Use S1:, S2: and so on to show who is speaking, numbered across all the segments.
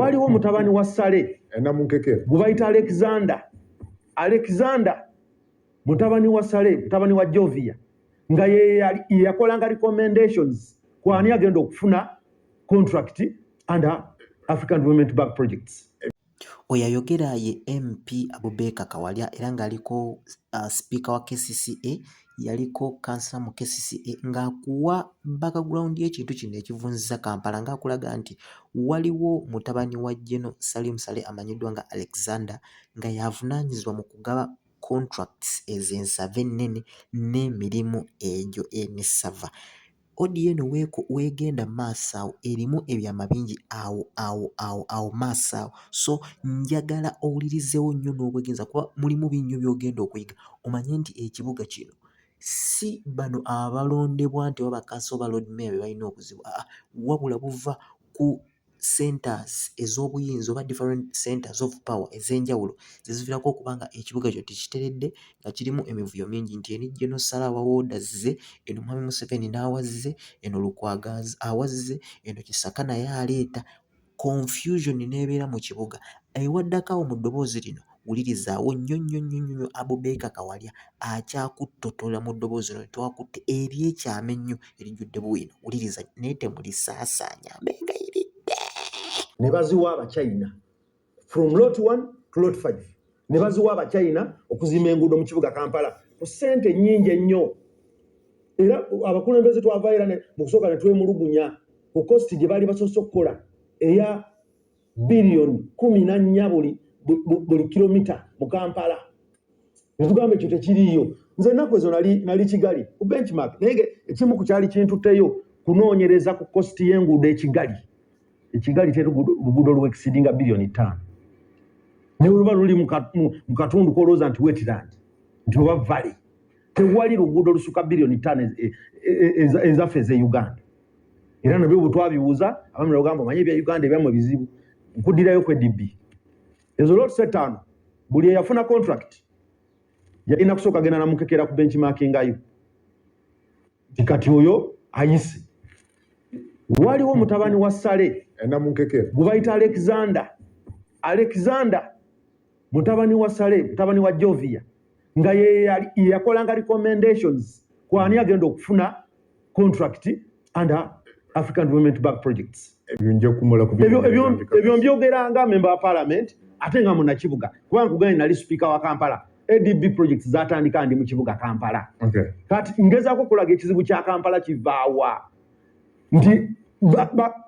S1: waliwo mutabani wa Sale
S2: Namunkekera
S1: gubayita Alexander mutabani wa Sale mutabani wa Jovia nga yakolanga recommendations kwani agenda okufuna contract under African Development Bank projects.
S3: Oyayogera ye MP Abubakar Kawalya era ng'aliko speaker wa KCCA yaliko kansala mu KCCA ng'akuwa background y'ekintu kino ekivunzisa Kampala ng'akulaga nti waliwo mutabani wa General Salim Saleh amanyiddwa nga Alexander nga yavunaanyizibwa mu kugaba contracts ez'ensava ennene n'emirimu egyo emisava. ODN weegenda maaso awo erimu ebyama bingi awo maaso awo, so njagala owulirizeewo nnyo n'obwegenza kuba mulimu binnyo by'ogenda okuyiga omanye nti ekibuga kino si bano abalondebwa nti babakasa oba Lord Mayor be balina okuzibu, wabula buva ku centers ez'obuyinza oba different centers of power ez'enjawulo zezivirako okubanga ekibuga kyo tekiteredde nga kirimu emivuyo mingi nti eni General Salah awawooda azze, eno Mwami Museveni n'awazze, eno Lukwago awazze, eno Kisaka naye aleeta confusion n'ebeera mu kibuga. Ewaddakawo mu ddoboozi lino wulirizaawo nnyo Abubakar Kawalya akyakuttottola mu ddoboozi lino twakutte eryekyama ennyo erijjudde buwino. Wuliriza naye temulisaasaanya mbenga iridde.
S1: Ne baziwa Abachina from lot 1 to lot 5 ne baziwa Abachina okuzimba enguudo mu kibuga Kampala ku ssente nnyingi ennyo, era abakulembeze twavaira mu kusooka ne twemulugunya ku kosti gye baali basoose okukola eya biliyoni 14 buli kilomita mu Kampala. Netugamba ekyo tekiriiyo. Nze ennaku ezo nali Kigali ku benchmark naye ekimu ku kyali kintutteyo kunoonyereza ku kosti y'enguudo ekigali teri luguudo luexceedinga biliyoni 5 ne oluba luli mu katundu kolooza nti wetland nti oba valley tewali luguudo lusuka biliyoni 5 ezaffe eze Uganda. Era nabyo bwe twabibuuza abamu bagamba omanye ebya Uganda ebyamwe bizibu nkuddirayo ku DB ezo lot 5 buli eyafuna contract yalina kusooka agenda namukekera ku benchmarkingayo kati oyo ayise. Waliwo mutabani wa Sale
S2: namunkekera
S1: gubayita Alexander mutabani wa Sale mutabani wa Jovia nga yakolanga recommendations kwani agenda okufuna contract under African Development Bank projects. Ebyo mbyogeranga member wa parliament ate nga munnakibuga kubanga kuganye nali speaker wa Kampala. ADB projects zatandika ndi mu kibuga Kampala. Kati ngezaako okulaga ekizibu kya Kampala kivaawa nti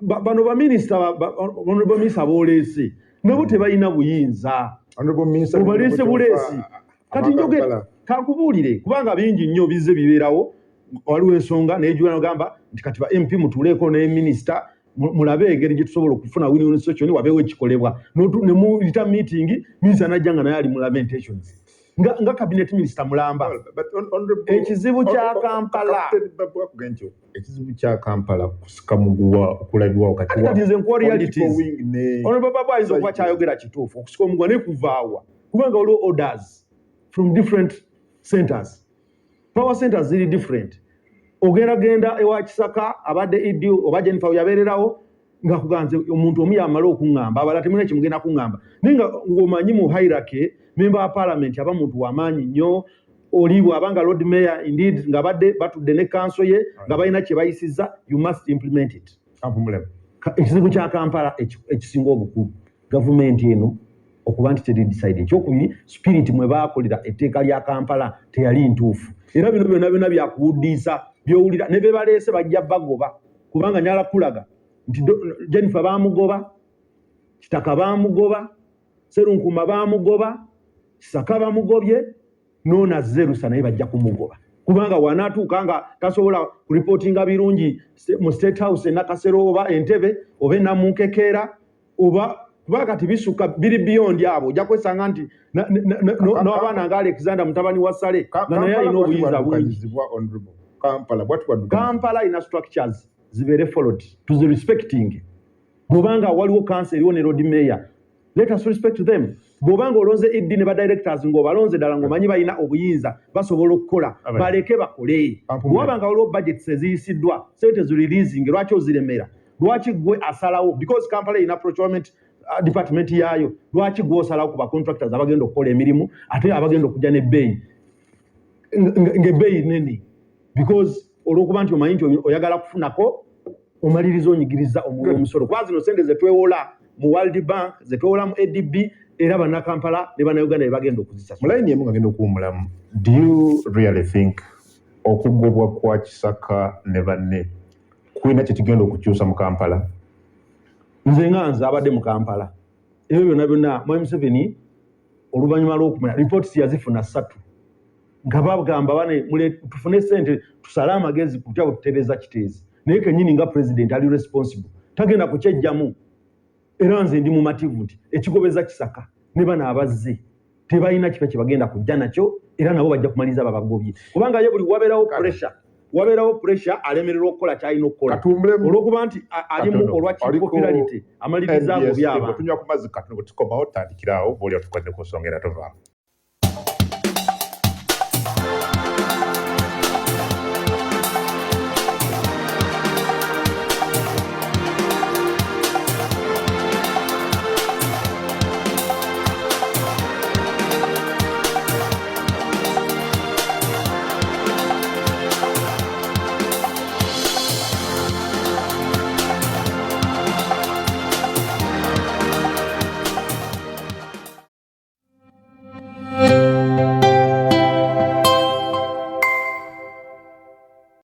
S1: bano baminisita booleese nabo tebalina buyinza obaleese buleesi. Kati njogera kankubuulire kubanga bingi nnyo bizze bibeerawo, waliwo ensonga n'ejuwana ogamba nti kati ba MP mutuuleeko ne minisita mulabe engeri gye tusobola okufuna win-win solution wabeewo ekikolebwa ne muyita meeting minisita najja nga naye ali mu lamentations nga cabinet minister mulamba. Ekizibu kya Kampala
S2: kusika muguwa okulabibwa wakati
S1: wa nze nkwali realities ono baba ayinza okuba kyayogera kituufu okusika omuguwa ne kuvaawa kubanga waliwo orders from different centers. Power centers ziri different. Genda ewa Kisaka abadde idio oba Jennifer yabeererawo nga kuganze omuntu omu yamala okuŋŋamba abala temuna kimugenda kuŋŋamba naye nga ng'omanyi mu hierarchy member wa parliament aba muntu w'amaanyi nnyo oli bw'abanga Lord Mayor indeed nga badde batudde ne council ye nga balina kye bayisizza, you must implement it. Ekizibu kya Kampala ekisinga obukulu gavumenti eno okuba nti teri decide ekyokubiri spirit mwe baakolera etteeka lya Kampala teyali ntuufu era bino byonna byakuwuddiisa byowulira ne be baleese bajja bagoba kubanga nyala kulaga nti Jennifer baamugoba, Kitaka baamugoba, Serunkuma baamugoba, Kisaka baamugobye, Nona Zerusa naye bajja kumugoba kubanga wanaatuuka nga tasobola kureportinga birungi mu State House Nakasero oba Entebbe oba Namunkekeera oba kubanga kati bisuka biri beyond abo ojja kwesanga nti n'abaana nga Alexander mutabani wa Sale nga naye alina obuyinza bungi. Kampala ina structures zibeere followed to the respecting. Bw'obanga waliwo council eriwo ne Lord Mayor, let us respect them. Bw'obanga olonze iddi ne ba directors ng'obalonze ddala ng'omanyi balina obuyinza basobola okukola baleke bakole. Bw'obanga waliwo budgets eziyisiddwa sente zireleasing lwaki oziremera lwaki gwe asalawo because Kampala ina procurement department yayo lwaki gwosalawo ku ba contractors abagenda okukola emirimu ate abagenda okujja n'ebbeeyi ng'ebbeeyi nene because olw'okuba nti omanyi nti oyagala kufunako omaliriza onyigiriza omusolo kuba zino sente zetwewola mu World Bank zetwewola mu ADB era bannakampala ne bannayuganda bagenda okuzisasula.
S2: Mulayini emu ngagenda okuwumulamu, do you really think okugobwa kwa Kisaka ne banne kulina kye kigenda okukyusa mu Kampala?
S1: Nze nganze abadde mu Kampala ebyo byonna byonna Mwai Museveni oluvannyuma lw'okumanya reports yazifuna 3 nga bagamba bane tufune sente tusale amagezi kutya okutereza kiteezi naye kennyini nga president ali responsible tagenda kukyejjamu era nze ndi mumativu nti ekigobeza Kisaka ne bana abazze tebalina kifa kye bagenda kujja nakyo era nabo bajja kumaliza babagobye kubanga ye buli wabeerawo pressure alemererwa okukola kyalina okukola olw'okuba nti alimu olwakipopulalité amaliriza abo byaba
S2: tunywa ku mazzi katono bwe tukomawo tandikirawo bw'oli otukwadde ku nsonga era tovaamu.